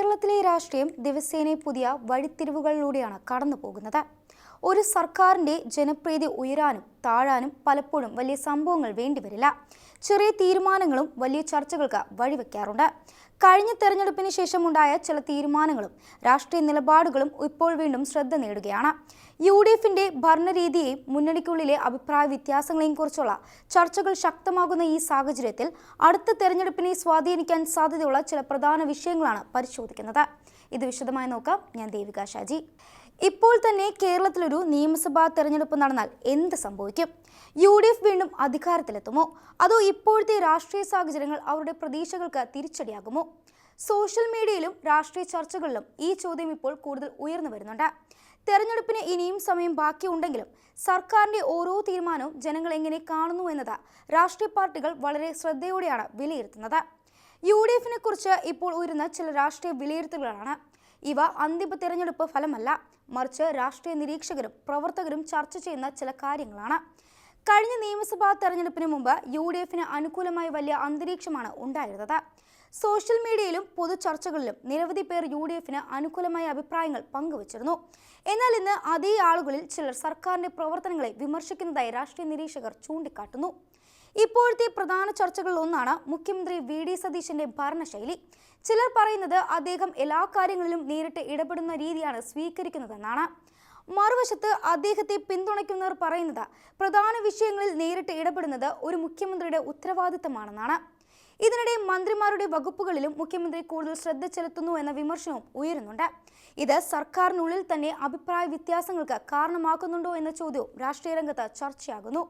കേരളത്തിലെ രാഷ്ട്രീയം ദിവസേന പുതിയ വഴിത്തിരിവുകളിലൂടെയാണ് കടന്നുപോകുന്നത്. ഒരു സർക്കാരിന്റെ ജനപ്രീതി ഉയരാനും താഴാനും പലപ്പോഴും വലിയ സംഭവങ്ങൾ വേണ്ടിവരില്ല. ചെറിയ തീരുമാനങ്ങളും വലിയ ചർച്ചകൾക്ക് വഴിവെക്കാറുണ്ട്. കഴിഞ്ഞ തെരഞ്ഞെടുപ്പിന് ശേഷമുണ്ടായ ചില തീരുമാനങ്ങളും രാഷ്ട്രീയ നിലപാടുകളും ഇപ്പോൾ വീണ്ടും ശ്രദ്ധ നേടുകയാണ്. UDFന്റെ ഭരണരീതിയെയും മുന്നണിക്കുള്ളിലെ അഭിപ്രായ വ്യത്യാസങ്ങളെയും കുറിച്ചുള്ള ചർച്ചകൾ ശക്തമാകുന്ന ഈ സാഹചര്യത്തിൽ അടുത്ത തെരഞ്ഞെടുപ്പിനെ സ്വാധീനിക്കാൻ സാധ്യതയുള്ള ചില പ്രധാന വിഷയങ്ങളാണ് പരിശോധിക്കുന്നത്. ഇത് വിശദമായി നോക്കാം. ഞാൻ ദേവിക ഷാജി. ഇപ്പോൾ തന്നെ കേരളത്തിലൊരു നിയമസഭാ തെരഞ്ഞെടുപ്പ് നടന്നാൽ എന്ത് സംഭവിക്കും? UDF വീണ്ടും അധികാരത്തിലെത്തുമോ? അതോ ഇപ്പോഴത്തെ രാഷ്ട്രീയ സാഹചര്യങ്ങൾ അവരുടെ പ്രതീക്ഷകൾക്ക് തിരിച്ചടിയാകുമോ? സോഷ്യൽ മീഡിയയിലും രാഷ്ട്രീയ ചർച്ചകളിലും ഈ ചോദ്യം ഇപ്പോൾ കൂടുതൽ ഉയർന്നു വരുന്നുണ്ട്. തെരഞ്ഞെടുപ്പിന് ഇനിയും സമയം ബാക്കിയുണ്ടെങ്കിലും സർക്കാരിന്റെ ഓരോ തീരുമാനവും ജനങ്ങൾ എങ്ങനെ കാണുന്നു എന്നത് രാഷ്ട്രീയ പാർട്ടികൾ വളരെ ശ്രദ്ധയോടെയാണ് വിലയിരുത്തുന്നത്. UDFനെ കുറിച്ച് ഇപ്പോൾ ഉയരുന്ന ചില രാഷ്ട്രീയ വിലയിരുത്തലുകളാണ് ഇവ. അന്തിമ തെരഞ്ഞെടുപ്പ് ഫലമല്ല, മറിച്ച് രാഷ്ട്രീയ നിരീക്ഷകരും പ്രവർത്തകരും ചർച്ച ചെയ്യുന്ന ചില കാര്യങ്ങളാണ്. കഴിഞ്ഞ നിയമസഭാ തെരഞ്ഞെടുപ്പിന് മുമ്പ് UDFന് അനുകൂലമായ വലിയ അന്തരീക്ഷമാണ് ഉണ്ടായിരുന്നത്. സോഷ്യൽ മീഡിയയിലും പൊതു ചർച്ചകളിലും നിരവധി പേർ UDFന് അനുകൂലമായ അഭിപ്രായങ്ങൾ പങ്കുവച്ചിരുന്നു. എന്നാൽ ഇന്ന് അതേ ആളുകളിൽ ചിലർ സർക്കാരിന്റെ പ്രവർത്തനങ്ങളെ വിമർശിക്കുന്നതായി രാഷ്ട്രീയ നിരീക്ഷകർ ചൂണ്ടിക്കാട്ടുന്നു. ഇപ്പോഴത്തെ പ്രധാന ചർച്ചകളിൽ ഒന്നാണ് മുഖ്യമന്ത്രി VD സതീശന്റെ ഭരണശൈലി. ചിലർ പറയുന്നത് അദ്ദേഹം എല്ലാ കാര്യങ്ങളിലും നേരിട്ട് ഇടപെടുന്ന രീതിയാണ് സ്വീകരിക്കുന്നതെന്നാണ്. മറുവശത്ത് അദ്ദേഹത്തെ പിന്തുണയ്ക്കുന്നവർ പറയുന്നത് പ്രധാന വിഷയങ്ങളിൽ നേരിട്ട് ഇടപെടുന്നത് ഒരു മുഖ്യമന്ത്രിയുടെ ഉത്തരവാദിത്തമാണെന്നാണ്. ഇതിനിടെ മന്ത്രിമാരുടെ വകുപ്പുകളിലും മുഖ്യമന്ത്രി കൂടുതൽ ശ്രദ്ധ ചെലുത്തുന്നു എന്ന വിമർശനവും ഉയരുന്നുണ്ട്. ഇത് സർക്കാരിനുള്ളിൽ തന്നെ അഭിപ്രായ വ്യത്യാസങ്ങൾക്ക് കാരണമാക്കുന്നുണ്ടോ എന്ന ചോദ്യവും രാഷ്ട്രീയ രംഗത്ത് ചർച്ചയാകുന്നു.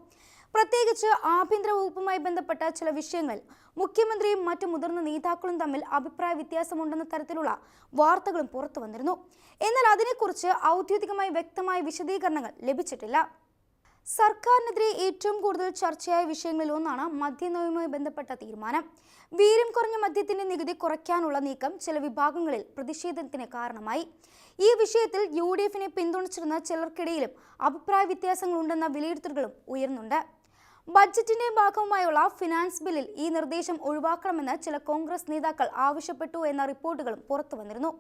പ്രത്യേകിച്ച് ആഭ്യന്തര വകുപ്പുമായി ബന്ധപ്പെട്ട ചില വിഷയങ്ങളിൽ മുഖ്യമന്ത്രിയും മറ്റു മുതിർന്ന നേതാക്കളും തമ്മിൽ അഭിപ്രായ വ്യത്യാസമുണ്ടെന്ന തരത്തിലുള്ള വാർത്തകളും പുറത്തു വന്നിരുന്നു. എന്നാൽ അതിനെക്കുറിച്ച് ഔദ്യോഗികമായി വ്യക്തമായ വിശദീകരണങ്ങൾ ലഭിച്ചിട്ടില്ല. സർക്കാരിനെതിരെ ഏറ്റവും കൂടുതൽ ചർച്ചയായ വിഷയങ്ങളിൽ ഒന്നാണ് മദ്യനയവുമായി ബന്ധപ്പെട്ട തീരുമാനം. വീര്യം കുറഞ്ഞ മദ്യത്തിന്റെ നികുതി കുറയ്ക്കാനുള്ള നീക്കം ചില വിഭാഗങ്ങളിൽ പ്രതിഷേധത്തിന് കാരണമായി. ഈ വിഷയത്തിൽ UDFനെ പിന്തുണച്ചിരുന്ന ചിലർക്കിടയിലും അഭിപ്രായ വ്യത്യാസങ്ങളുണ്ടെന്ന വിലയിരുത്തലുകളും ഉയർന്നുണ്ട്. ബജറ്റിന്റെ ഭാഗവുമായുള്ള ഫിനാൻസ് ബില്ലിൽ ഈ നിർദ്ദേശം ഒഴിവാക്കണമെന്ന് ചില കോൺഗ്രസ് നേതാക്കൾ ആവശ്യപ്പെട്ടു എന്ന റിപ്പോർട്ടുകളും പുറത്തു വന്നിരുന്നു.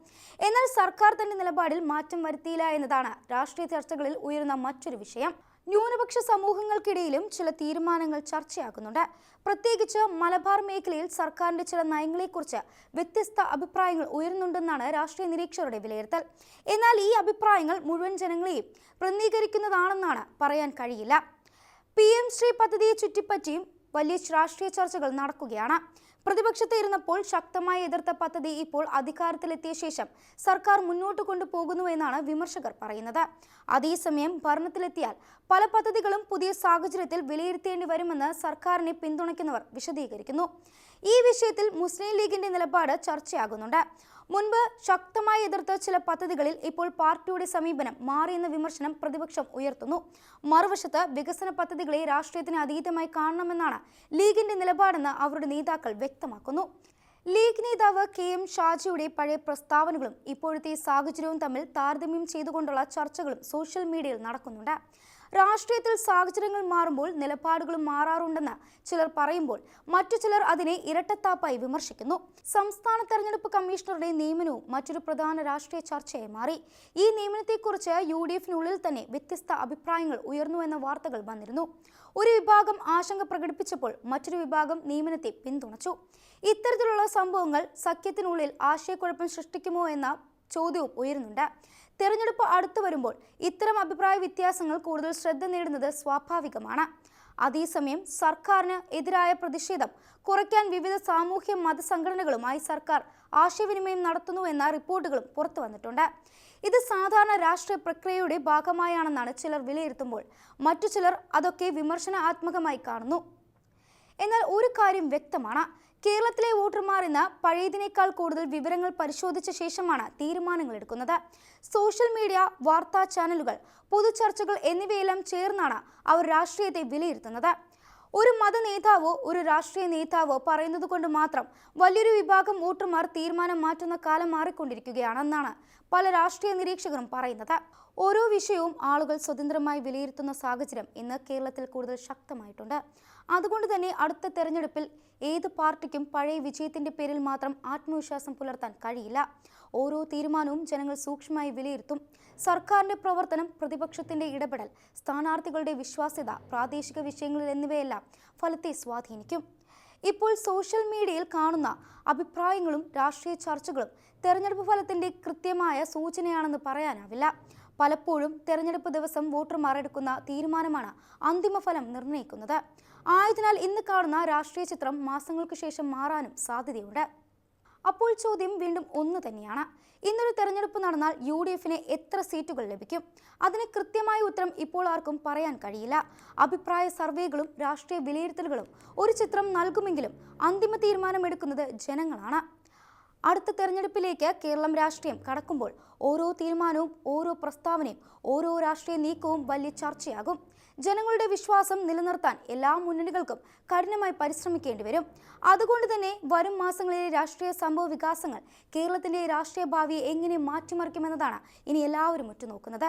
എന്നാൽ സർക്കാർ തന്റെ നിലപാടിൽ മാറ്റം വരുത്തിയില്ല എന്നതാണ് രാഷ്ട്രീയ ചർച്ചകളിൽ ഉയരുന്ന മറ്റൊരു വിഷയം. ന്യൂനപക്ഷ സമൂഹങ്ങൾക്കിടയിലും ചില തീരുമാനങ്ങൾ ചർച്ചയാകുന്നുണ്ട്. പ്രത്യേകിച്ച് മലബാർ മേഖലയിൽ സർക്കാരിന്റെ ചില നയങ്ങളെക്കുറിച്ച് വ്യത്യസ്ത അഭിപ്രായങ്ങൾ ഉയരുന്നുണ്ടെന്നാണ് രാഷ്ട്രീയ നിരീക്ഷകരുടെ വിലയിരുത്തൽ. എന്നാൽ ഈ അഭിപ്രായങ്ങൾ മുഴുവൻ ജനങ്ങളെയും പ്രതിനിധീകരിക്കുന്നതാണെന്നാണ് പറയാൻ കഴിയില്ല. PM ശ്രീ പദ്ധതിയെ ചുറ്റിപ്പറ്റിയും വലിയ രാഷ്ട്രീയ ചർച്ചകൾ നടക്കുകയാണ്. പ്രതിപക്ഷത്ത് ഇരുന്നപ്പോൾ ശക്തമായി എതിർത്ത പദ്ധതി ഇപ്പോൾ അധികാരത്തിലെത്തിയ ശേഷം സർക്കാർ മുന്നോട്ട് കൊണ്ടുപോകുന്നു എന്നാണ് വിമർശകർ പറയുന്നത്. അതേസമയം ഭരണത്തിലെത്തിയാൽ പല പദ്ധതികളും പുതിയ സാഹചര്യത്തിൽ വിലയിരുത്തേണ്ടി വരുമെന്ന് സർക്കാരിനെ പിന്തുണയ്ക്കുന്നവർ വിശദീകരിക്കുന്നു. ഈ വിഷയത്തിൽ മുസ്ലിം ലീഗിന്റെ നിലപാട് ചർച്ചയാകുന്നുണ്ട്. മുൻപ് ശക്തമായി എതിർത്ത ചില പദ്ധതികളിൽ ഇപ്പോൾ പാർട്ടിയുടെ സമീപനം മാറിയെന്ന വിമർശനം പ്രതിപക്ഷം ഉയർത്തുന്നു. മറുവശത്ത് വികസന പദ്ധതികളെ രാഷ്ട്രീയത്തിന് അതീതമായി കാണണമെന്നാണ് ലീഗിന്റെ നിലപാടെന്ന് അവരുടെ നേതാക്കൾ വ്യക്തമാക്കുന്നു. ലീഗ് നേതാവ് KM ഷാജിയുടെ പഴയ പ്രസ്താവനകളും ഇപ്പോഴത്തെ സാഹചര്യവും തമ്മിൽ താരതമ്യം ചെയ്തുകൊണ്ടുള്ള ചർച്ചകളും സോഷ്യൽ മീഡിയയിൽ നടക്കുന്നുണ്ട്. രാഷ്ട്രീയത്തിൽ സാഹചര്യങ്ങൾ മാറുമ്പോൾ നിലപാടുകളും മാറാറുണ്ടെന്ന് ചിലർ പറയുമ്പോൾ മറ്റു ചിലർ അതിനെ ഇരട്ടത്താപ്പായി വിമർശിക്കുന്നു. സംസ്ഥാന തെരഞ്ഞെടുപ്പ് കമ്മീഷണറുടെ നിയമനവും മറ്റൊരു പ്രധാന രാഷ്ട്രീയ ചർച്ചയായി മാറി. ഈ നിയമനത്തെക്കുറിച്ച് UDFനുള്ളിൽ തന്നെ വ്യത്യസ്ത അഭിപ്രായങ്ങൾ ഉയർന്നു എന്ന വാർത്തകൾ വന്നിരുന്നു. ഒരു വിഭാഗം ആശങ്ക പ്രകടിപ്പിച്ചപ്പോൾ മറ്റൊരു വിഭാഗം നിയമനത്തെ പിന്തുണച്ചു. ഇത്തരത്തിലുള്ള സംഭവങ്ങൾ സഖ്യത്തിനുള്ളിൽ ആശയക്കുഴപ്പം സൃഷ്ടിക്കുമോ എന്ന ചോദ്യവും ഉയരുന്നുണ്ട്. തെരഞ്ഞെടുപ്പ് അടുത്തു വരുമ്പോൾ ഇത്തരം അഭിപ്രായ വ്യത്യാസങ്ങൾ കൂടുതൽ ശ്രദ്ധ നേടുന്നത് സ്വാഭാവികമാണ്. അതേസമയം സർക്കാരിന് എതിരായ പ്രതിഷേധം കുറയ്ക്കാൻ വിവിധ സാമൂഹ്യ മതസംഘടനകളുമായി സർക്കാർ ആശയവിനിമയം നടത്തുന്നു എന്ന റിപ്പോർട്ടുകളും പുറത്തു വന്നിട്ടുണ്ട്. ഇത് സാധാരണ രാഷ്ട്രീയ പ്രക്രിയയുടെ ഭാഗമായാണെന്നാണ് ചിലർ വിലയിരുത്തുമ്പോൾ മറ്റു ചിലർ അതൊക്കെ വിമർശനാത്മകമായി കാണുന്നു. എന്നാൽ ഒരു കാര്യം വ്യക്തമാണ്, കേരളത്തിലെ വോട്ടർമാർ ഇന്ന് പഴയതിനേക്കാൾ കൂടുതൽ വിവരങ്ങൾ പരിശോധിച്ച ശേഷമാണ് തീരുമാനങ്ങൾ എടുക്കുന്നത്. സോഷ്യൽ മീഡിയ, വാർത്താ ചാനലുകൾ, പൊതുചർച്ചകൾ എന്നിവയെല്ലാം ചേർന്നാണ് അവർ രാഷ്ട്രീയത്തെ വിലയിരുത്തുന്നത്. ഒരു മത നേതാവോ ഒരു രാഷ്ട്രീയ നേതാവോ പറയുന്നത് കൊണ്ട് മാത്രം വലിയൊരു വിഭാഗം വോട്ടർമാർ തീരുമാനം മാറ്റുന്ന കാലം മാറിക്കൊണ്ടിരിക്കുകയാണെന്നാണ് പല രാഷ്ട്രീയ നിരീക്ഷകരും പറയുന്നത്. ഓരോ വിഷയവും ആളുകൾ സ്വതന്ത്രമായി വിലയിരുത്തുന്ന സാഹചര്യം ഇന്ന് കേരളത്തിൽ കൂടുതൽ ശക്തമായിട്ടുണ്ട്. അതുകൊണ്ട് തന്നെ അടുത്ത തെരഞ്ഞെടുപ്പിൽ ഏത് പാർട്ടിക്കും പഴയ വിജയത്തിന്റെ പേരിൽ മാത്രം ആത്മവിശ്വാസം പുലർത്താൻ കഴിയില്ല. ഓരോ തീരുമാനവും ജനങ്ങൾ സൂക്ഷ്മമായി വിലയിരുത്തും. സർക്കാരിന്റെ പ്രവർത്തനം, പ്രതിപക്ഷത്തിന്റെ ഇടപെടൽ, സ്ഥാനാർത്ഥികളുടെ വിശ്വാസ്യത, പ്രാദേശിക വിഷയങ്ങളിൽ എന്നിവയെല്ലാം ഫലത്തെ സ്വാധീനിക്കും. ഇപ്പോൾ സോഷ്യൽ മീഡിയയിൽ കാണുന്ന അഭിപ്രായങ്ങളും രാഷ്ട്രീയ ചർച്ചകളും തെരഞ്ഞെടുപ്പ് ഫലത്തിന്റെ കൃത്യമായ സൂചനയാണെന്ന് പറയാനാവില്ല. പലപ്പോഴും തെരഞ്ഞെടുപ്പ് ദിവസം വോട്ടർമാർ എടുക്കുന്ന തീരുമാനമാണ് അന്തിമ ഫലം നിർണ്ണയിക്കുന്നത്. ആയതിനാൽ ഇന്ന് കാണുന്ന രാഷ്ട്രീയ ചിത്രം മാസങ്ങൾക്ക് ശേഷം മാറാനും സാധ്യതയുണ്ട്. അപ്പോൾ ചോദ്യം വീണ്ടും ഒന്ന് തന്നെയാണ്. ഇന്നൊരു തെരഞ്ഞെടുപ്പ് നടന്നാൽ UDFന് എത്ര സീറ്റുകൾ ലഭിക്കും? അതിന് കൃത്യമായ ഉത്തരം ഇപ്പോൾ ആർക്കും പറയാൻ കഴിയില്ല. അഭിപ്രായ സർവേകളും രാഷ്ട്രീയ വിലയിരുത്തലുകളും ഒരു ചിത്രം നൽകുമെങ്കിലും അന്തിമ തീരുമാനമെടുക്കുന്നത് ജനങ്ങളാണ്. അടുത്ത തെരഞ്ഞെടുപ്പിലേക്ക് കേരളം രാഷ്ട്രീയം കടക്കുമ്പോൾ ഓരോ തീരുമാനവും, ഓരോ പ്രസ്താവനയും, ഓരോ രാഷ്ട്രീയ നീക്കവും വലിയ ചർച്ചയാകും. ജനങ്ങളുടെ വിശ്വാസം നിലനിർത്താൻ എല്ലാ മുന്നണികൾക്കും കഠിനമായി പരിശ്രമിക്കേണ്ടി വരും. അതുകൊണ്ട് തന്നെ വരും മാസങ്ങളിലെ രാഷ്ട്രീയ സംഭവ വികാസങ്ങൾ കേരളത്തിന്റെ രാഷ്ട്രീയ ഭാവിയെ എങ്ങനെ മാറ്റിമറിക്കുമെന്നതാണ് ഇനി എല്ലാവരും ഉറ്റുനോക്കുന്നത്.